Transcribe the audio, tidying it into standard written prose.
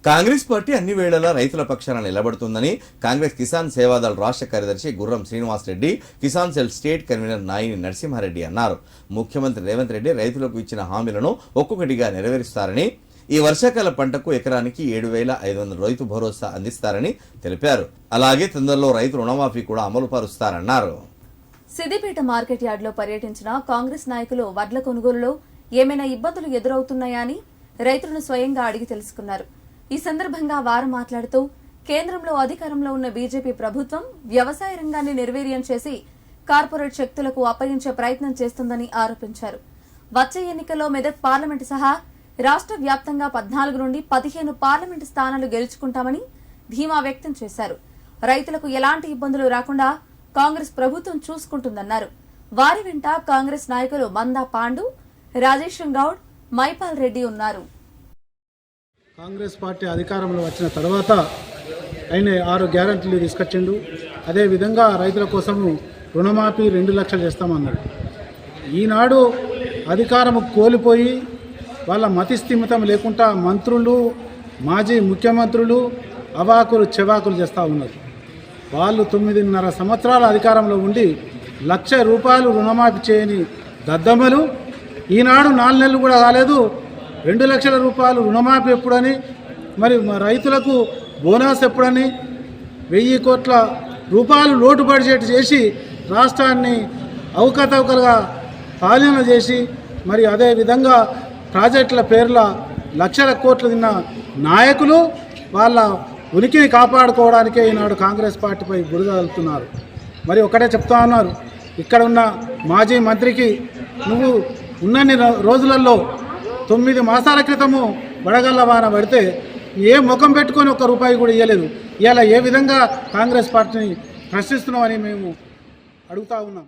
Congress party అన్ని వేళలా రైతుల పక్షాన నిలబడుతుందని కాంగ్రెస్ కిసాన్ సేవాదళ రాష్ట్ర కార్యదర్శి Gurram Srinivas Reddy, Kisan cell state convener Naini Narasimhareddy అన్నారు. ముఖ్యమంత్రి రేవంత్ రెడ్డి రైతులకు ఇచ్చిన హామీలను ఒక్కొక్కటిగా నెరవేరుస్తారని, ఈ వర్షాకాల పంటకు ఎకరానికి 7,500 రైతు భరోసా అందిస్తారని తెలిపారు. అలాగే తొందరలో రైతు రుణమాఫీ కూడా అమలు పరుస్తారన్నారు. సిద్దిపేట మార్కెట్ యార్డులో పర్యటించిన కాంగ్రెస్ నాయకులు వడ్ల కొనుగోలులో ఏమైనా ఇబ్బందులు ఎదురవుతున్నాయా అని రైతులను స్వయంగా అడిగి తెలుసుకున్నారు. ఈ సందర్భంగా వారు మాట్లాడుతూ కేంద్రంలో అధికారంలో ఉన్న బీజేపీ ప్రభుత్వం వ్యవసాయ రంగాన్ని నిర్వీర్యం చేసి కార్పొరేట్ శక్తులకు అప్పగించే ప్రయత్నం చేస్తుందని ఆరోపించారు. వచ్చే ఎన్నికల్లో మెదక్ పార్లమెంటు సహా రాష్ట్ర వ్యాప్తంగా 14 నుండి 15 పార్లమెంటు స్థానాలు గెలుచుకుంటామని ధీమా వ్యక్తం చేశారు. రైతులకు ఎలాంటి ఇబ్బందులు రాకుండా కాంగ్రెస్ ప్రభుత్వం చూసుకుంటుందన్నారు. వారి వెంట కాంగ్రెస్ నాయకులు మందా పాండు, రాజేశం గౌడ్, మైపాల్ రెడ్డి ఉన్నారు. కాంగ్రెస్ పార్టీ అధికారంలో వచ్చిన తర్వాత ఆయన 6 గ్యారెంటీలు తీసుకొచ్చిండు. అదేవిధంగా రైతుల కోసము రుణమాఫీ 2 లక్షలు చేస్తామన్నాడు. ఈనాడు అధికారము కోల్పోయి వాళ్ళ మతిస్థిమితం లేకుండా మంత్రులు, మాజీ ముఖ్యమంత్రులు అవాకులు చెవాకులు చేస్తూ ఉన్నారు. వాళ్ళు 9.5 సంవత్సరాల అధికారంలో ఉండి ₹1,00,000 రుణమాఫీ చేయని దద్దమ్మలు ఈనాడు 4 నెలలు కూడా కాలేదు. 2 లక్షల రూపాయలు రుణమాఫీ ఎప్పుడని, మరి రైతులకు బోనస్ ఎప్పుడని, 1000 కోట్ల రూపాయలు లోటు బడ్జెట్ చేసి రాష్ట్రాన్ని అవకతవకలుగా పాలన చేసి, మరి అదేవిధంగా ప్రాజెక్టుల పేర్ల లక్షల కోట్లు తిన్న నాయకులు వాళ్ళ ఉనికిని కాపాడుకోవడానికే ఈనాడు కాంగ్రెస్ పార్టీపై బురద చల్లుతున్నారు. మరి ఒకటే చెప్తా ఉన్నారు, ఇక్కడ ఉన్న మాజీ మంత్రికి నువ్వు ఉన్నన్ని రోజులలో 9 మాసాల క్రితము వడగళ్ల వాన పడితే ఏ ముఖం పెట్టుకొని ₹1 కూడా ఇవ్వలేదు. ఇవాళ ఏ విధంగా కాంగ్రెస్ పార్టీని ప్రశ్నిస్తున్నామని మేము అడుగుతా ఉన్నాం.